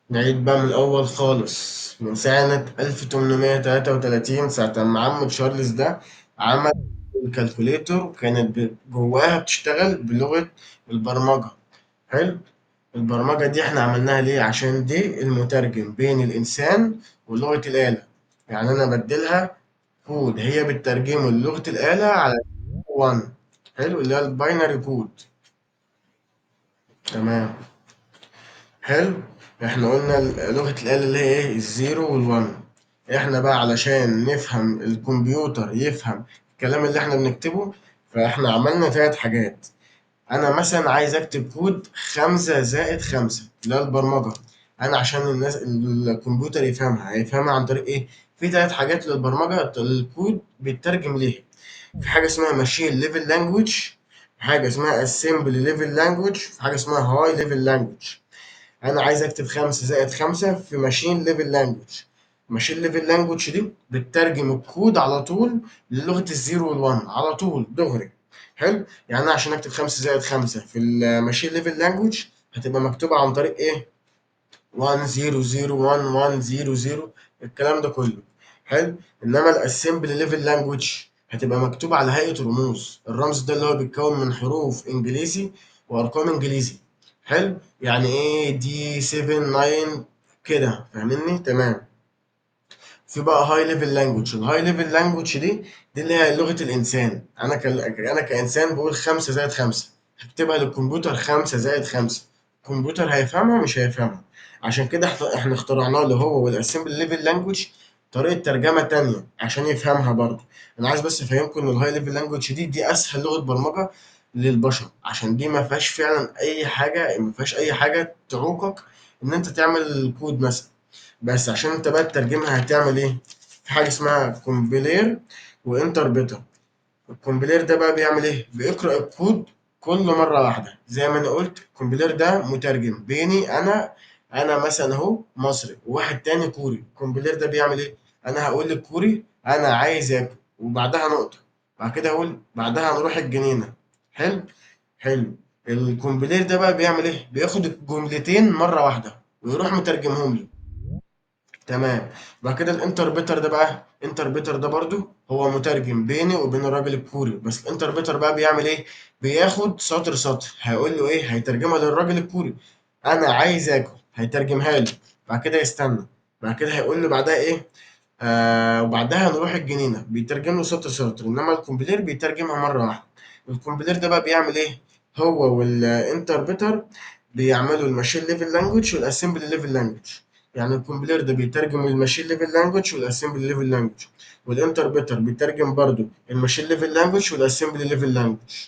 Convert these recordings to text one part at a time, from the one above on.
نعيد بقى من الأول خالص من سنة 1833 ساعة ما عم تشارلز ده عمل الكالكوليتور كانت جواها بتشتغل بلغة البرمجة. حلو. البرمجة دي احنا عملناها ليه؟ عشان دي المترجم بين الإنسان ولغة الآلة. يعني أنا بديلها كود هي بتترجمه للغة الآلة على 1. حلو، اللي هي الباينري كود. تمام. حلو. احنا قلنا لغة الآلة اللي هي ايه؟ الزيرو والون. احنا بقى علشان نفهم الكمبيوتر يفهم الكلام اللي احنا بنكتبه، فاحنا عملنا 3 حاجات. انا مثلا عايز اكتب كود 5 زائد 5 اللي هي البرمجة. انا عشان الناس الكمبيوتر يفهمها هيفهمها عن طريق ايه؟ في 3 حاجات للبرمجة الكود بيترجم ليها. في حاجة اسمها ماشين ليفل لانجوج، حاجة اسمها اسمبلي ليفل لانجوج، في حاجة اسمها هاي ليفل لانجوج. انا عايز اكتب 5 زائد 5 في ماشين ليفل لانجوج. ماشين ليفل لانجوج دي بتترجم الكود على طول للغة الزيرو والوان على طول دغري. حلو. يعني انا عشان اكتب 5 زائد 5 في الماشين ليفل لانجوج هتبقى مكتوبة عن طريق ايه؟ 1 0 0 1 1 0 0، الكلام ده كله. حلو. انما الاسمبلي ليفل لانجوج هتبقى مكتوبة على هيئة رموز. الرمز ده اللي هو بيتكون من حروف انجليزي وارقام انجليزي. حلو. يعني ايه دي 7 9 كده، فاهمني؟ تمام. في بقى هاي ليفل لانجوج. الهاي ليفل لانجوج دي اللي هي لغة الإنسان. أنا كإنسان بقول 5 زائد 5، هكتبها للكمبيوتر 5 زائد 5. الكمبيوتر هيفهمها مش هيفهمها. عشان كده إحنا اخترعنا له هو والأسمبل ليفل لانجوج طريقة ترجمة تانية عشان يفهمها برضه. أنا عايز بس أفهمكم إن الهاي ليفل لانجوج دي أسهل لغة برمجة للبشر، عشان دي ما فيهاش فعلا أي حاجة، ما فيهاش أي حاجة تعوقك إن أنت تعمل كود مثلا. بس عشان انت بقى تترجمها هتعمل ايه؟ في حاجة اسمها كومبيلير وانتربيتر. الكومبيلير ده بقى بيعمل ايه؟ بيقرأ الكود كل مرة واحدة. زي ما انا قلت الكومبيلير ده مترجم بيني انا مثلا اهو مصري وواحد تاني كوري. الكومبيلير ده بيعمل ايه؟ انا هقول للكوري انا عايز اكل وبعدها نقطة، بعد كده اقول بعدها هنروح الجنينة. حلو. حلو. الكومبيلير ده بقى بيعمل ايه؟ بياخد الجملتين مرة واحدة ويروح مترجمهم لي. تمام. بعد كده الانتربيتر ده بقى، الانتربيتر ده برضو هو مترجم بيني وبين الراجل الكوري. بس الانتربيتر بقى بيعمل ايه؟ بياخد سطر سطر هيقول له ايه؟ هيترجمها للراجل الكوري. انا عايز اكل، هيترجمها له. بعد كده يستنى، بعد كده هيقول له بعدها ايه؟ وبعدها نروح الجنينة. بيترجم له سطر سطر، انما الكومبيلير بيترجمها مرة واحدة. الكومبيلير ده بقى بيعمل ايه؟ هو والانتربيتر بيعملوا الماشين ليفل لانجوج والاسمبلي ليفل لانجوج. يعني الكومبيلر ده بيترجم الماشين ليفل لانجوج والاسمبلي ليفل لانجوج، والانتربريتر بيترجم برضو الماشين ليفل لانجوج والاسمبلي ليفل لانجوج.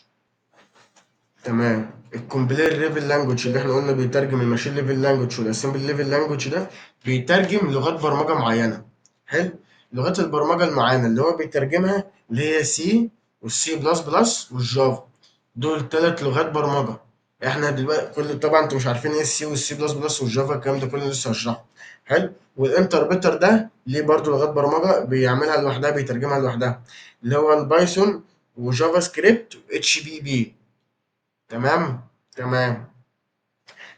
تمام. الكومبيلر ليفل لانجوج اللي احنا قلنا بيترجم الماشين ليفل لانجوج والاسمبلي ليفل لانجوج ده بيترجم لغات برمجه معينه. حلو. لغات البرمجه المعينه اللي هو بيترجمها اللي هي سي والسي بلس بلس والجافا. دول 3 لغات برمجه. احنا دلوقتي طبعا انتوا مش عارفين ايه السي والسي بلس بلس والجافا، الكلام ده كله لسه هشرحه. حلو. والانتربريتر ده ليه برضو لغات برمجه بيعملها لوحدها، بيترجمها لوحدها، اللي هو البايثون وجافا سكريبت واتش بي بي. تمام. تمام.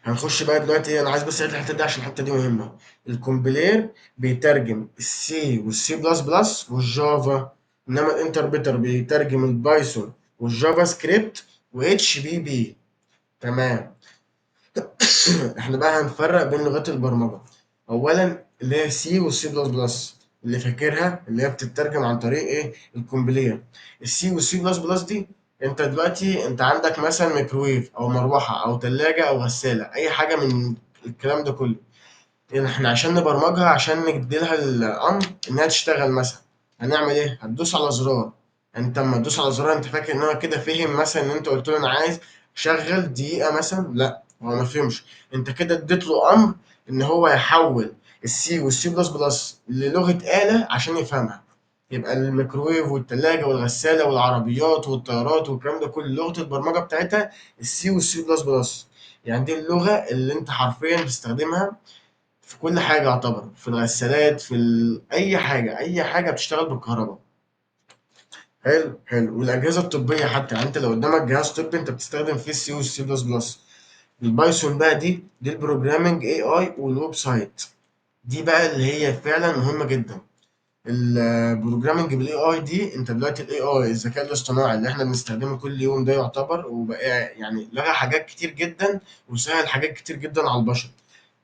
هنخش بقى دلوقتي، انا عايز بس اعيد الحته دي عشان الحته دي مهمه. الكومبيلير بيترجم السي والسي بلس بلس والجافا، انما الانتربريتر بيترجم البايثون والجافا سكريبت واتش بي بي. تمام. احنا بقى هنفرق بين لغات البرمجه. اولا اللي هي سي والسي بلس بلس، اللي فاكرها اللي هي بتترجم عن طريق ايه؟ الكومبيلير. السي والسي بلس بلس دي، انت دلوقتي انت عندك مثلا ميكروويف او مروحه او ثلاجه او غساله، اي حاجه من الكلام ده كله. احنا عشان نبرمجها، عشان نديلها الامر انها تشتغل مثلا، هنعمل ايه؟ هتدوس على زرار. انت اما تدوس على زرار انت فاكر ان هو كده فهم مثلا ان انت قلت له انا عايز شغل دقيقه مثلا؟ لا، هو ما فهمش. انت كده اديت له امر ان هو يحول السي والسي بلس بلس للغه آلة عشان يفهمها. يبقى الميكروويف والتلاجة والغسالة والعربيات والطيارات والكلام ده كله لغة البرمجة بتاعتها السي والسي بلس بلس. يعني دي اللغة اللي انت حرفيا بتستخدمها في كل حاجة، يعتبر في الغسالات أي حاجة، أي حاجة بتشتغل بالكهرباء. حلو. والأجهزة الطبية حتى، يعني أنت لو قدامك جهاز طبي أنت بتستخدم فيه السي والسي بلس بلس. البايثون بقى دي البروجرامنج اي اي والويب سايت، دي بقى اللي هي فعلا مهمه جدا. البروجرامنج بالاي اي دي، انت دلوقتي الاي اي الذكاء الاصطناعي اللي احنا بنستخدمه كل يوم ده يعتبر وبقى يعني لغى حاجات كتير جدا وسهل حاجات كتير جدا على البشر.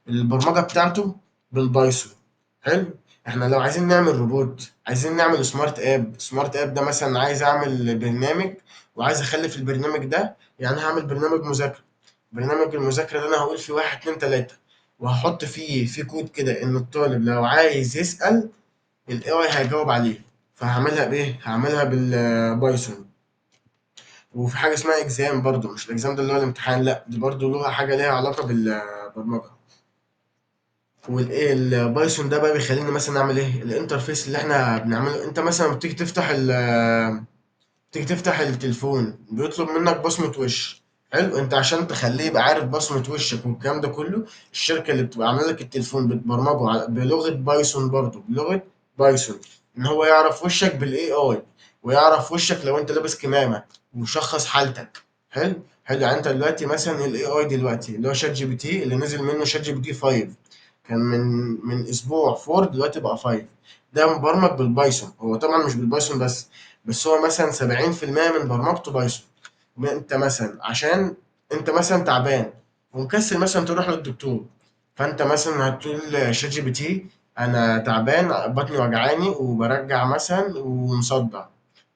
البرمجه بتاعته بالبايثون. حلو. احنا لو عايزين نعمل روبوت، عايزين نعمل سمارت اب ده مثلا، عايز اعمل برنامج وعايز اخلي في البرنامج ده، يعني هعمل برنامج مذاكره. برنامج المذاكره ده انا هقول فيه واحد اتنين تلاته، وهحط فيه في كود كده ان الطالب لو عايز يسأل الاي اي هيجاوب عليه. فهعملها بايه؟ هعملها بالبايثون. وفي حاجه اسمها اكزام برضو، مش الاكزام ده اللي هو الامتحان، لا دي برضو لها حاجه ليها علاقه بالبرمجه. والايه البايثون ده بقى بيخليني مثلا اعمل ايه الانترفيس اللي احنا بنعمله. انت مثلا لما تيجي تفتح التليفون بيطلب منك بصمة وش. حلو. انت عشان تخليه يبقى عارف بصمة وشك والكلام ده كله، الشركة اللي بتبقى عاملة لك التليفون بتبرمجه بلغة بايثون، برضه بلغة بايثون، ان هو يعرف وشك بالاي اي، ويعرف وشك لو انت لابس كمامة، ويشخص حالتك. حلو. حلو. يعني انت دلوقتي مثلا الاي اي دلوقتي اللي هو شات جي بي تي اللي نزل منه شات جي بي تي 5، كان من اسبوع 4 دلوقتي بقى 5. ده مبرمج بالبايثون. هو طبعا مش بالبايثون بس هو مثلا 70% من برمجته بايثون. انت مثلا عشان انت مثلا تعبان ومكسل مثلا تروح للدكتور، فانت مثلا هتقول شات جي بي تي انا تعبان بطني وجعاني وبرجع مثلا ومصدع،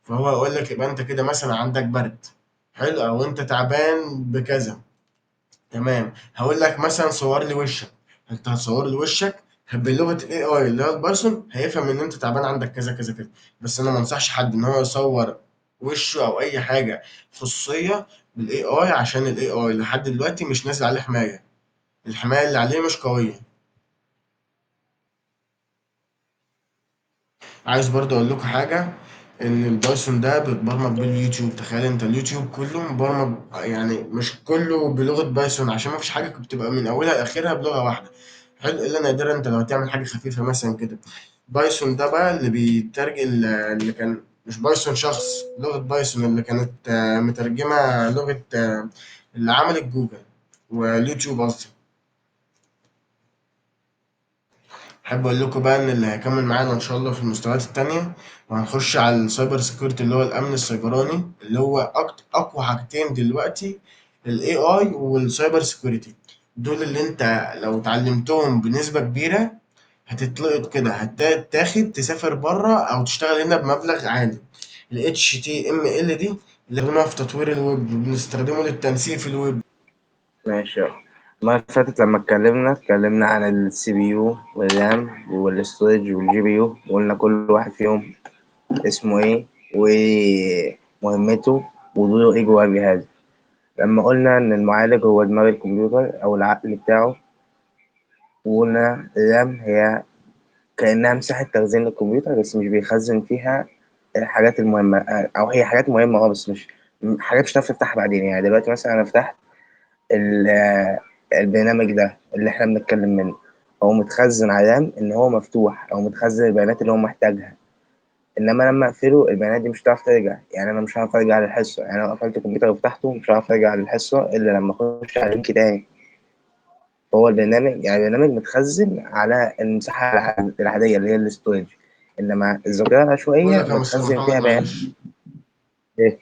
فهو يقول لك يبقى انت كده مثلا عندك برد. حلو. او انت تعبان بكذا. تمام. هقول لك مثلا صور لي وشك، انت هتصور لي وشك بلغه الاي اي اللي هو البايثون، هيفهم ان انت تعبان عندك كذا كذا كذا. بس انا ما انصحش حد ان هو يصور وشه او اي حاجه خصوصيه بالاي اي، عشان الاي اي لحد دلوقتي مش نازل عليه حمايه، الحمايه اللي عليه مش قويه. عايز برضه اقول لكم حاجه، ان البايثون ده بيتبرمج باليوتيوب. تخيل انت اليوتيوب كله مبرمج، يعني مش كله بلغه بايثون، عشان ما فيش حاجه بتبقى من اولها لاخرها بلغه واحده. حلو. الا نادرا انت لو هتعمل حاجه خفيفه مثلا كده. بايثون ده بقى اللي بيترجم، اللي كان مش بايثون شخص، لغه بايثون اللي كانت مترجمه لغه اللي عملت جوجل واليوتيوب قصدي. احب اقول لكم بقى ان اللي هيكمل معانا ان شاء الله في المستويات التانية، وهنخش على السايبر سيكيورتي اللي هو الامن السيبراني، اللي هو اقوى حاجتين دلوقتي، الاي اي والسايبر سيكيورتي. دول اللي انت لو اتعلمتهم بنسبة كبيرة هتتلقط كده، هتتاخد تسافر بره او تشتغل هنا بمبلغ عالي. ال HTML دي اللي بنستخدمها في تطوير الويب، بنستخدمه للتنسيق في الويب. ماشي. المرة اللي فاتت لما اتكلمنا عن السي بي يو والرام والاستورج والجي بي يو، وقلنا كل واحد فيهم اسمه ايه ومهمته ودوره ايه جوه الجهاز. لما قلنا ان المعالج هو دماغ الكمبيوتر او العقل بتاعه، وقلنا الرام هي كأنها مساحة تخزين للكمبيوتر بس مش بيخزن فيها الحاجات المهمة، أو هي حاجات مهمة بس مش حاجات مش هتعرف تفتحها بعدين. يعني دلوقتي مثلا أنا فتحت البرنامج ده اللي احنا بنتكلم منه، هو متخزن على رام ان هو مفتوح او متخزن البيانات اللي هو محتاجها. انما لما اقفله البيانات دي مش هتعرف ترجع، يعني انا مش هعرف ارجع للحصه. يعني لو قفلت الكمبيوتر وفتحته مش هعرف ارجع للحصه الا لما اخش على اللينك تاني. فهو البرنامج يعني البرنامج متخزن على المساحه العاديه اللي هي الاستورج، انما الذاكره بقول العشوائيه لك يا مستر متخزن محمد فيها بيانات. معلش، ايه؟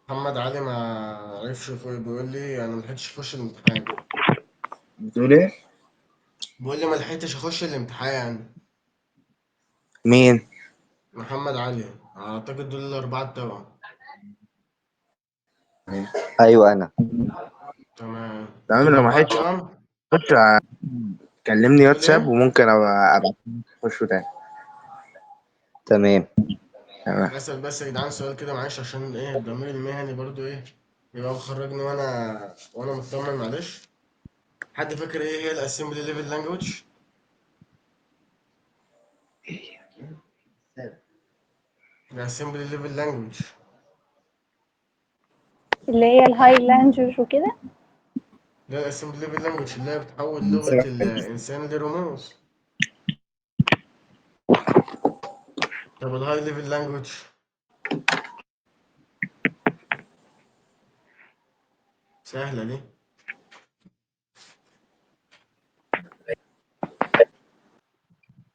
محمد علي ما عرفش بيقول لي انا ما لحقتش اخش الامتحان. بتقول ايه؟ بيقول لي ما لحقتش اخش الامتحان. مين؟ محمد علي، اعتقد دول الاربعه التوأم. ايوه انا. تمام، تمام. انتوا لو ما الاربعه لحقتش التوأم. اخش كلمني بتقول واتساب ايه؟ وممكن ابقى اخشه تاني. تمام. تمام. بسأل بس يا جدعان سؤال كده معلش، عشان ايه الضمير المهني برضو ايه يبقى مخرجني وانا مطمن. معلش، حد فاكر ايه هي الاسمبلي ليفل لانجوج؟ الاسمبلي ليفل لانجوج اللي هي الهاي لانجوج وكده. ده الاسمبلي ليفل لانجوج اللي هي بتحول لغة الانسان لرموز. طب الهاي ليفل لانجوج؟ سهلة دي.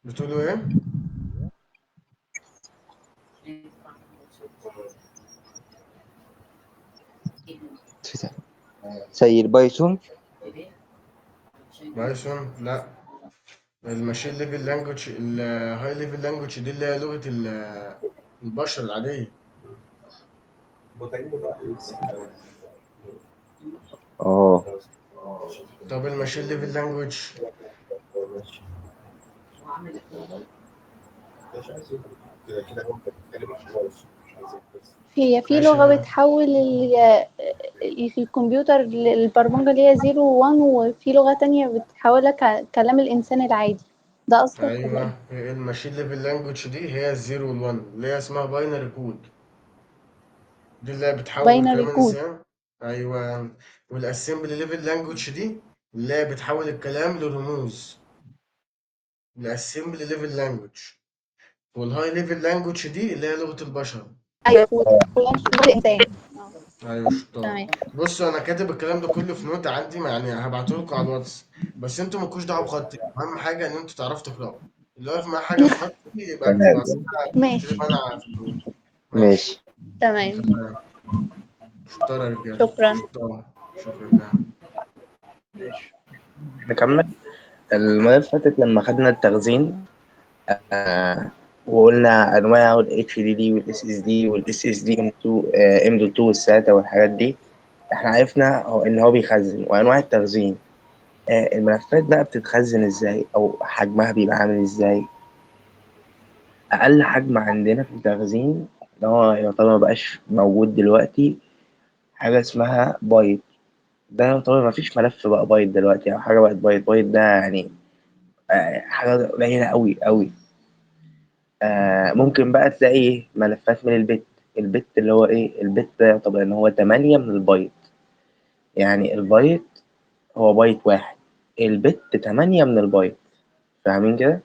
بتقولوا ايه؟ زي البايثون. بايثون لا. الماشين ليفل لانجوج، الهاي ليفل لانجوج دي اللي هي لغة البشر العادية. اه. طب الماشين ليفل لانجوج. هي في ماشي. لغة بتحول الكمبيوتر للبرمجة اللي هي 0 و 1، وفي لغة تانية بتحولها كلام الإنسان العادي. ده قصدك ولا ايه؟ ايوه، الماشين ليفل لانجوج دي هي الزيرو والوان اللي هي اسمها باينري كود. دي اللي هي بتحول باينري كلام كود. الانسان. ايوه. والاسمبلي ليفل لانجوج دي اللي هي بتحول الكلام لرموز. الاسمبلي ليفل لانجوج. والهاي ليفل لانجوج دي اللي هي لغة البشر. ايوه كود، لغة الإنسان. ايوه شطار. تمام. بصوا انا كاتب الكلام ده كله في نوت عندي، يعني هبعته لكم على الواتس. بس انتوا مالكوش دعوه بخطي، اهم حاجه ان انتوا تعرفوا تقراوا. اللي واقف معاه حاجه في خطي يبقى تمام. اكتب، اصل انا بكتب ماشي. انا في النوت. ماشي. ماشي. تمام. تمام. شطار يا رجاله، شكرا. شطار. شكرا لله. نكمل. المرة اللي فاتت لما خدنا التخزين، آه وقلنا انواع ال HDD وال SSD وال SSD M.2 والساتا والحاجات دي. احنا عرفنا ان هو بيخزن وانواع التخزين. الملفات بقى بتتخزن ازاي او حجمها بيبقى عامل ازاي؟ اقل حجم عندنا في التخزين اللي هو يعتبر مبقاش موجود دلوقتي حاجه اسمها بايت. ده يعتبر مفيش ملف بقى بايت دلوقتي او حاجه بقت بايت. بايت ده يعني حاجه قليله قوي قوي. ممكن بقى تلاقي ملفات من البت. البت اللي هو ايه؟ البت ده يعتبر ان هو 8 من البايت. يعني البايت هو بايت واحد، البت 8 من البايت. فاهمين كده؟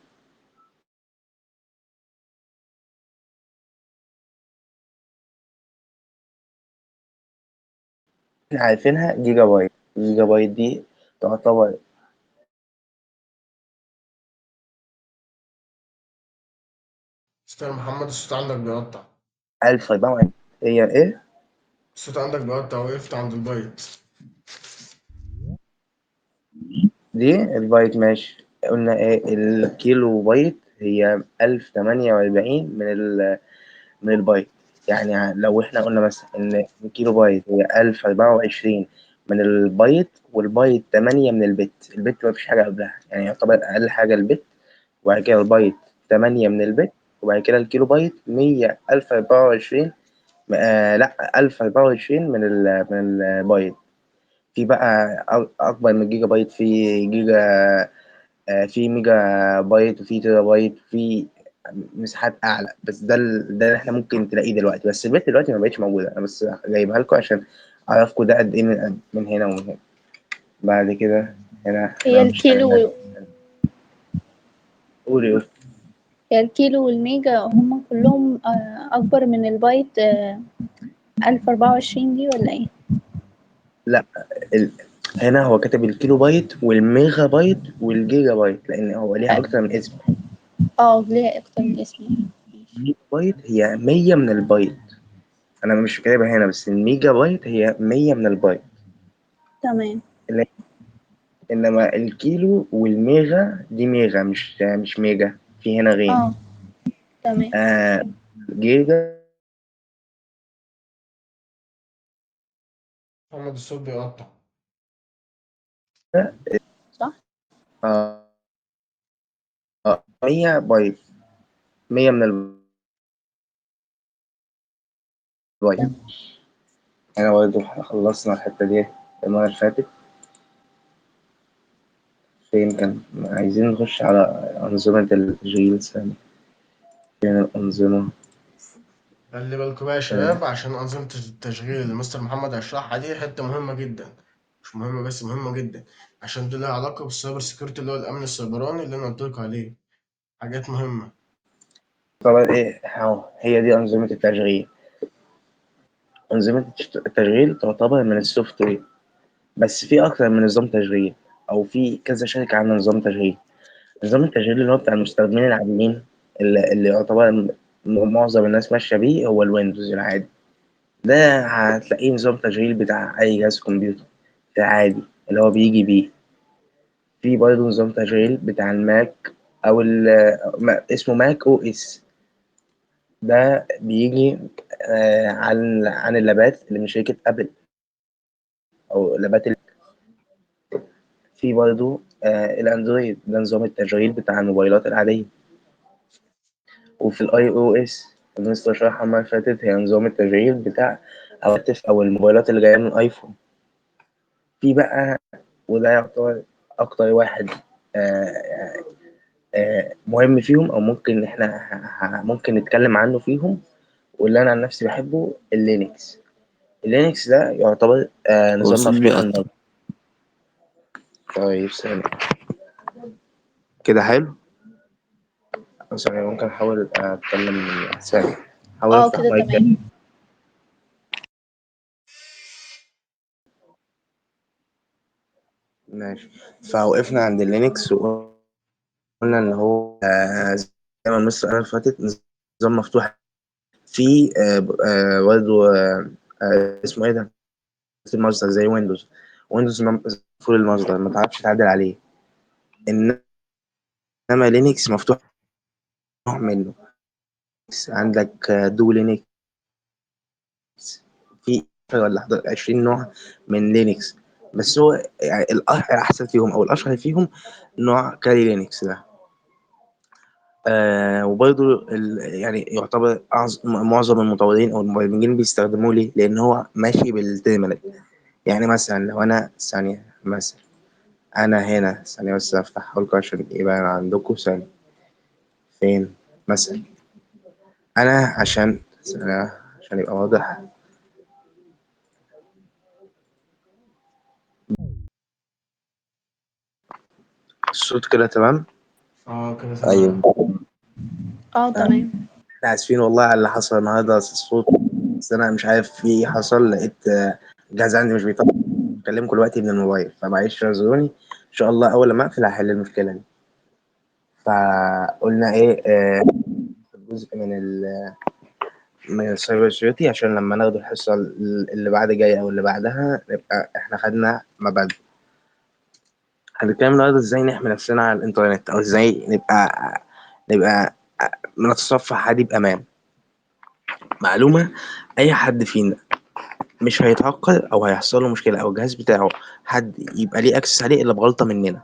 احنا عارفينها جيجا بايت. جيجا بايت دي تعتبر استاذ محمد، الصوت عندك بيقطع. 1024. هي ايه؟ الصوت عندك بيقطع، وقفت عند البايت. دي البايت ماشي. قلنا ايه؟ الكيلو بايت هي 1048 من البايت. يعني لو احنا قلنا مثلا ان الكيلو بايت هي 1024 من البايت، والبايت 8 من البت. البت ما فيش حاجة قبلها، يعني يعتبر أقل حاجة البت، وبعد كده البايت 8 من البت، وبعد كده الكيلو بايت 100 1024. لا، 1024 من البايت. في بقى أكبر من جيجا بايت، في جيجا، في ميجا بايت، وفي تيرا بايت، في مساحات اعلى. بس ده اللي احنا ممكن تلاقيه دلوقتي. بس البت دلوقتي ما بقتش موجوده، انا بس جايبها لكم عشان اعرفكم ده قد ايه من هنا ومن هنا. بعد كده هنا هي احنا مش عارفين. الكيلو قولي. هي الكيلو والميجا هم كلهم أكبر من البايت 1024 دي ولا ايه؟ لا، ال... هنا هو كاتب الكيلو بايت والميجا بايت والجيجا بايت لان هو ليها اه. اكتر من اسم. ليها أكتر من اسم. الميجا بايت هي 100 من البايت. انا مش كاتبها هنا، بس الميجا بايت هي 100 من البايت. تمام. انما الكيلو والميجا دي ميجا، مش ميجا. في هنا غين. اه. تمام. آه جيجا. محمد الصوت بيقطع. صح. آه 100 بايت. 100 من البايت. تمام. انا برضه خلصنا الحته دي المره اللي فاتت. فين كان عايزين نخش على انظمه التشغيل ثاني؟ فين الانظمه؟ خلي بالكم بقى يا آه شباب، عشان أنظمة التشغيل اللي مستر محمد هيشرحها دي حتة مهمة جدا. مش مهمة بس، مهمة جدا. عشان دي لها علاقة بالسايبر سيكيورتي اللي هو الأمن السيبراني اللي أنا قلت لكم عليه. حاجات مهمة. طبعا ايه هي دي انظمه التشغيل. انظمه التشغيل تعتبر من السوفت وير، بس في اكتر من نظام تشغيل، او في كذا شركه عامله نظام تشغيل. نظام التشغيل اللي هو بتاع المستخدمين العاديين، اللي يعتبر معظم الناس ماشية بيه، هو الويندوز العادي. ده هتلاقيه نظام تشغيل بتاع أي جهاز كمبيوتر عادي اللي هو بيجي بيه. في برضه نظام تشغيل بتاع الماك، أو اسمه ماك أو إس. ده بيجي عن اللابات اللي من شركة أبل، أو لابات في برضه الأندرويد، ده نظام التشغيل بتاع الموبايلات العادية. وفي الاي او اس اللي لسه شرحها المرة اللي فاتت، هي نظام التشغيل بتاع الهواتف أو الموبايلات اللي جاية من ايفون. في بقى، وده يعتبر أكتر واحد آه، مهم فيهم، أو ممكن إحنا ممكن نتكلم عنه فيهم، واللي أنا عن نفسي بحبه اللينكس. اللينكس ده يعتبر هو نظام الصوت مفتوح بيقطع. النظر. طيب ثانية كده حلو. ثانية ممكن أحاول أتكلم من ثانية، أحاول اه أفتح كده مايك. تمام. ماشي. فوقفنا عند اللينكس وقلنا إن هو زي ما مصر السنة اللي فاتت نظام مفتوح. في برضه اسمه إيه ده؟ المصدر زي ويندوز. ويندوز مقفول المصدر، ما تعرفش تعدل عليه. إنما لينكس مفتوح منه. عندك دو لينكس، في ولا 20 نوع من لينكس. بس هو يعني الأحسن فيهم أو الأشهر فيهم نوع كاري لينكس ده. وبرضه يعني يعتبر معظم المطورين او المبرمجين بيستخدموه ليه؟ لان هو ماشي بالترمينال. يعني مثلا لو انا ثانيه، مثلا انا هنا ثانيه بس افتحها لكم عشان يبقى عندكم ثانيه. فين مثلا؟ انا عشان ثانية، عشان يبقى واضح. الصوت كده تمام. اه كده ايوه. تمام. اه آه، تمام. احنا اسفين والله على اللي حصل النهارده، الصوت. بس انا مش عارف في ايه حصل، لقيت الجهاز عندي مش بيطلع. بكلمكم دلوقتي من الموبايل، فمعلش اعذروني. ان شاء الله اول ما اقفل هحل المشكله دي. فقلنا ايه جزء من السايبر سيكيورتي، عشان لما ناخد الحصه اللي بعد جايه او اللي بعدها نبقى احنا خدنا مبادئ. هنتكلم النهارده ازاي نحمي نفسنا على الانترنت، او ازاي نبقى بنتصفح عادي بامان. معلومه، اي حد فينا مش هيتهكر او هيحصل له مشكله، او الجهاز بتاعه حد يبقى ليه اكسس عليه الا بغلطه مننا.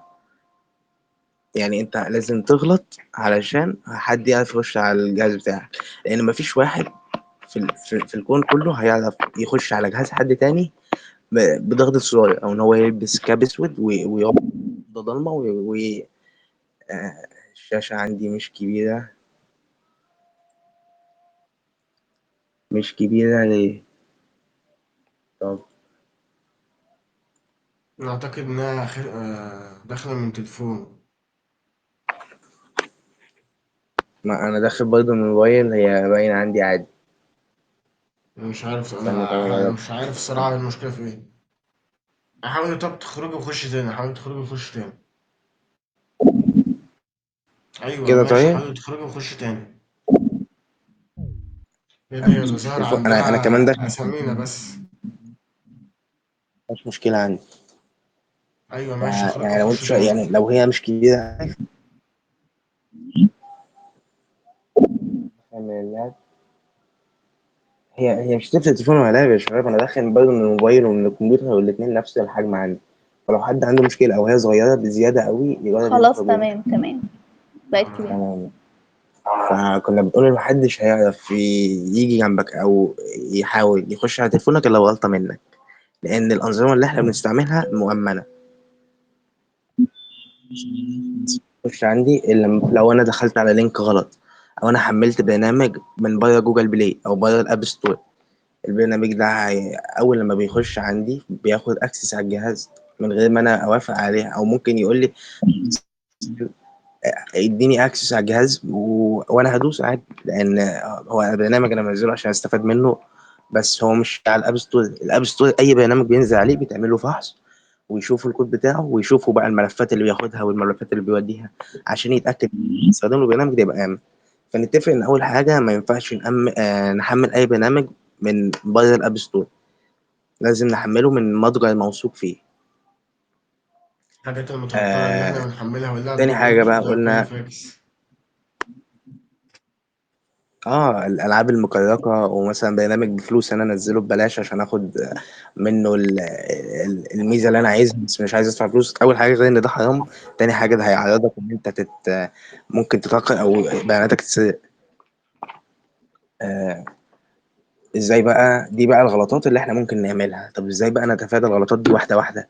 يعني انت لازم تغلط علشان حد يعرف يخش على الجهاز بتاعك، لان مفيش واحد في الكون كله هيعرف يخش على جهاز حد تاني بضغط الزرار، او ان هو يلبس كاب اسود ويقعد ده ضلمه الشاشه عندي مش كبيره. مش كبيره ليه؟ طب أعتقد إنها داخلة من تليفون. ما انا داخل برضه من الموبايل، هي باين عندي عادي. مش عارف، استنى طب أنا أجرب. مش عارف الصراحة المشكلة في إيه. حاول طب تخرجي وخش تاني، حاول تخرجي وخش تاني. أيوة كده ماشي، طيب. حاول تخرجي وخش تاني. كده هي اللي ظاهر التليفون انا عندها كمان داخل. أسامينا بس. مش مشكله عندي. أيوة ماشي، اخرجي يعني لو وخش انت تاني. يعني لو هي مش كبيره من اللعب. هي مش تفرق تليفون ولا لعبة يا شباب، انا داخل برضه من الموبايل ومن الكمبيوتر، والاثنين نفس الحجم عندي. فلو حد عنده مشكله او هي صغيره بزياده قوي يجرب خلاص يخرج ويمشي. تمام تمام. بقت كبيرة. تمام. تمام. فكنا بنقول محدش هيعرف يجي جنبك او يحاول يخش على تليفونك الا بغلطه منك، لان الانظمه اللي احنا بنستعملها مؤمنه. مش عندي الا لو انا دخلت على لينك غلط، او انا حملت برنامج من بره جوجل بلاي او بره الاب ستور. البرنامج ده اول لما بيخش عندي بياخد اكسس على الجهاز من غير ما انا اوافق عليه، او ممكن يقول لي اديني اكسس على الجهاز وانا هدوس عادي، لان هو برنامج انا منزله عشان استفاد منه. بس هو مش على الاب ستور. الاب ستور اي برنامج بينزل عليه بيتعمل له فحص، ويشوفوا الكود بتاعه ويشوفوا بقى الملفات اللي بياخدها والملفات اللي بيوديها عشان يتأكد إن يستخدم له برنامج ده يبقى آمن. فنتفق إن أول حاجة ما ينفعش نحمل أي برنامج من بره الأب ستور، لازم نحمله من متجر موثوق فيه. الحاجات المتوقعة اللي احنا آه بنحملها واللعب تاني اللي بيجي حاجة فيه بقى ده كله قلنا فاكس. الألعاب المكركة، ومثلا برنامج بفلوس أنا أنزله ببلاش عشان آخد منه الميزة اللي أنا عايزها، بس مش عايز أدفع فلوس. أول حاجة غير إن ده حرام، تاني حاجة ده هيعرضك إن أنت ممكن تتهكر أو بياناتك تتسرق. آه إزاي بقى؟ دي بقى الغلطات اللي إحنا ممكن نعملها. طب إزاي بقى نتفادى الغلطات دي واحدة واحدة؟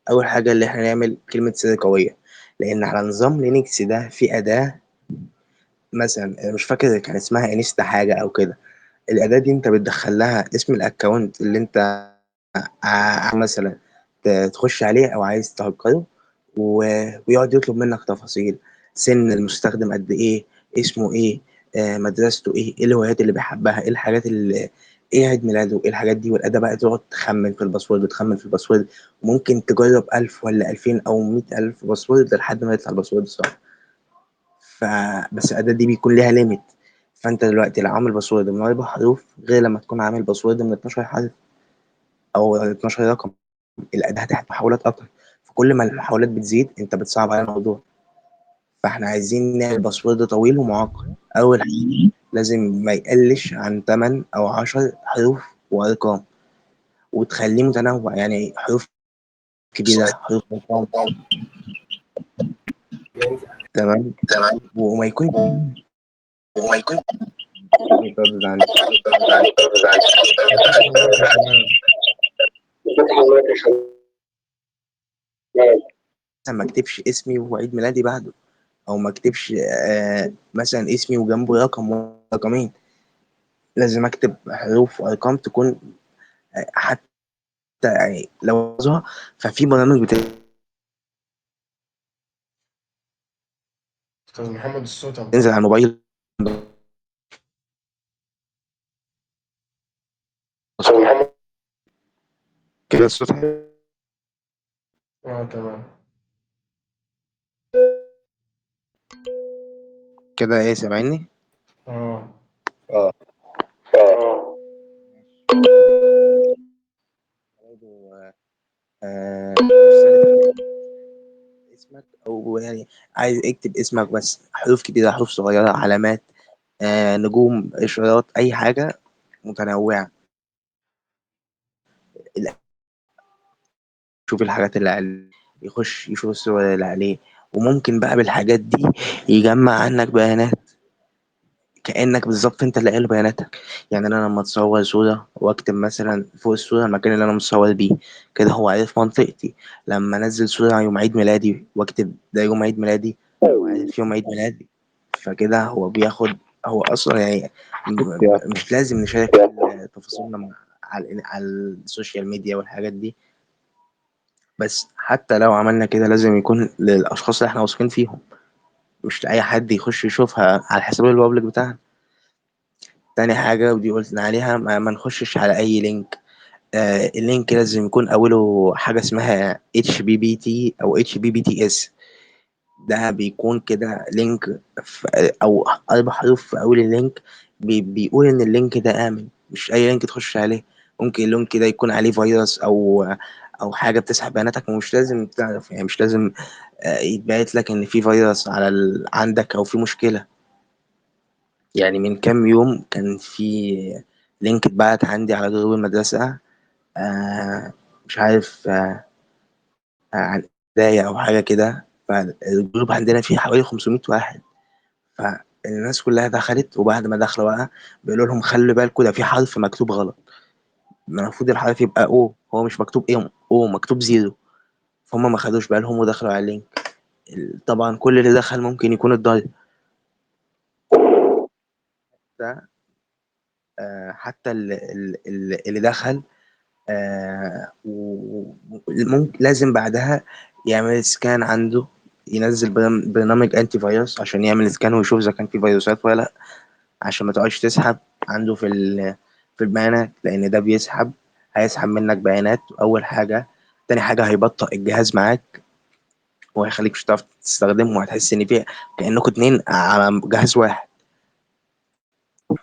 أول حاجة اللي إحنا نعمل كلمة سر قوية، لأن على نظام لينكس ده في أداة، مثلا مش فاكر كان اسمها انستا حاجة أو كده. الأداة دي أنت بتدخل لها اسم الأكونت اللي أنت مثلا تخش عليه أو عايز تهكره، ويقعد يطلب منك تفاصيل: سن المستخدم قد إيه، اسمه إيه، مدرسته إيه الهوايات اللي بيحبها، إيه الحاجات اللي، إيه عيد ميلاده، إيه الحاجات دي. والأداة بقى تقعد تخمن في الباسورد وتخمن في الباسورد، ممكن تجرب 1000 ولا 2000 أو 100,000 باسورد لحد ما يطلع الباسورد الصح. فبس الأداة دي بيكون ليها ليميت. فأنت دلوقتي لو عامل باسورد من 4 حروف غير لما تكون عامل باسورد من 12 حرف أو 12 رقم، الأداة هتحتاج محاولات أكتر. فكل ما المحاولات بتزيد أنت بتصعب على الموضوع. فإحنا عايزين نعمل باسورد طويل ومعقد. أول حاجة لازم ما يقلش عن 8 أو 10 حروف وأرقام، وتخليه متنوع، يعني حروف كبيرة، حروف أرقام. تمام. وما يكون يتردد عندي. فتح المايك يا شباب. مثلا ما اكتبش اسمي وعيد ميلادي بعده، او ما اكتبش مثلا اسمي وجنبه رقم ورقمين. لازم اكتب حروف وارقام تكون حتى يعني لو عاوزها. ففي برامج أستاذ محمد الصوت بتنزل على قطع. الموبايل كده الصوت اه تمام. كده. ايه، سامعني؟ اه. اه. برضه، اسمك، او يعني عايز اكتب اسمك بس حروف كبيرة حروف صغيرة، علامات، نجوم، اشارات، اي حاجة متنوعة. يشوف الحاجات اللي عليه، يخش يشوف الصور اللي عليه، وممكن بقى بالحاجات دي يجمع عنك بيانات كأنك بالظبط انت اللي قايل بياناتك. يعني انا لما اتصور صورة واكتب مثلا فوق الصورة المكان اللي انا متصور بيه، كده هو عارف منطقتي. لما انزل صورة يوم عيد ميلادي واكتب ده يوم عيد ميلادي، هو عارف يوم عيد ميلادي. فكده هو بياخد، هو اصلا يعني مش لازم نشارك كل تفاصيلنا على السوشيال ميديا والحاجات دي. بس حتى لو عملنا كده لازم يكون للأشخاص اللي احنا واثقين فيهم، مش أي حد يخش يشوفها على حساب البابليك بتاعنا. تاني حاجة ودي قلنا عليها، ما نخشش على أي لينك. اللينك لازم يكون أوله حاجة اسمها HBBT أو HBBTS. ده بيكون كده لينك أو 4 حروف في أول اللينك، بيقول إن اللينك ده آمن. مش أي لينك تخش عليه، ممكن اللينك ده يكون عليه فيروس أو حاجة بتسحب بياناتك، ومش لازم تعرف، يعني مش لازم يتبعت لك إن في فيروس على عندك أو في مشكلة. يعني من كام يوم كان في لينك اتبعت عندي على جروب المدرسة، آه مش عارف عن هدايا أو حاجة كده. فالجروب عندنا فيه حوالي 500 واحد. فالناس كلها دخلت، وبعد ما دخلوا بقى بيقولوا لهم خلي بالكوا ده في حرف مكتوب غلط، المفروض الحرف يبقى او، هو مش مكتوب ايه، او مكتوب زيرو. فهم ما خدوش بالهم ودخلوا على اللينك. طبعا كل اللي دخل ممكن يكون الضال ده. حتى اللي دخل وممكن لازم بعدها يعمل سكان عنده، ينزل برنامج انتي فيروس عشان يعمل سكان ويشوف اذا كان في فيروسات ولا لا، عشان ما تقعدش تسحب عنده في البيانات، لان ده هيسحب منك بيانات. اول حاجه تاني حاجة هيبطئ الجهاز معاك، وهيخليك مش هتعرف تستخدمه، وهتحس ان في كأنكم اتنين على جهاز واحد.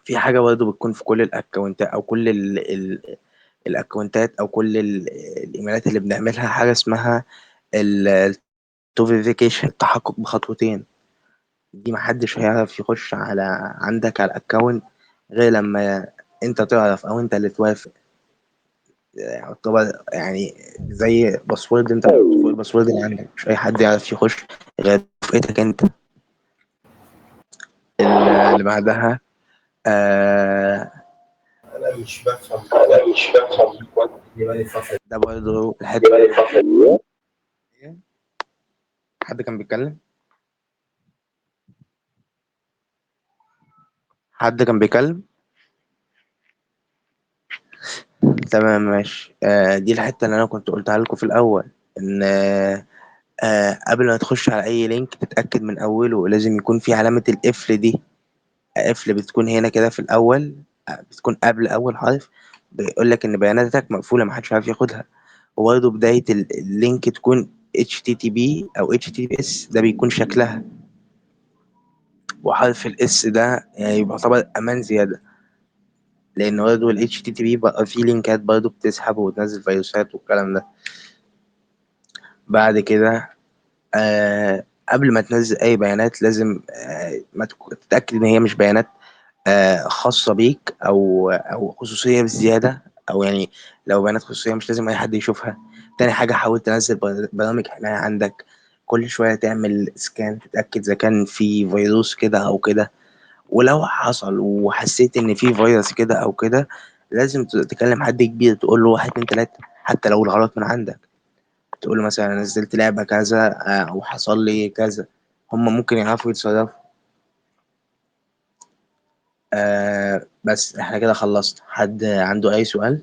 في حاجة برضه بتكون في كل الاكونتات او كل الاكونتات او كل الايميلات اللي بنعملها، حاجة اسمها التو فيريفيكيشن، التحقق بخطوتين. دي محدش هيعرف يخش عندك على الاكونت غير لما انت تعرف او انت اللي توافق. يعتبر يعني زي باسورد، انت بتحطه فوق الباسورد اللي عندك، مش اي حد يعرف يخش غير توافقتك انت. اللي بعدها آه ده برضه الحته دي. حد كان بيتكلم؟ حد كان بيتكلم؟ تمام ماشي. دي الحته اللي انا كنت قلتها لكم في الاول، ان قبل ما تخش على اي لينك تتاكد من اوله، لازم يكون في علامه القفل دي. قفل بتكون هنا كده في الاول، بتكون قبل اول حرف، بيقول لك ان بياناتك مقفوله، محدش عارف ياخدها. وبرضه بدايه اللينك تكون HTTP او HTTPS، ده بيكون شكلها، وحرف الاس ده يعني بيعتبر امان زياده، لان برضه ال HTTP بقى فيه لينكات برضه بتسحب وتنزل فيروسات والكلام ده. بعد كده قبل ما تنزل اي بيانات لازم ما تتاكد ان هي مش بيانات خاصة بيك أو خصوصية بزيادة، أو يعني لو بيانات خصوصية مش لازم أي حد يشوفها. تاني حاجة، حاول تنزل برامج حماية عندك، كل شوية تعمل سكان تتأكد إذا كان في فيروس كده أو كده. ولو حصل وحسيت إن في فيروس كده أو كده، لازم تكلم حد كبير، تقول له واحد اتنين تلاتة، حتى لو الغلط من عندك. تقول له مثلا نزلت لعبة كذا أو حصل لي كذا، هم ممكن يعرفوا يتصرفوا. بس احنا كده خلصت. حد عنده اي سؤال؟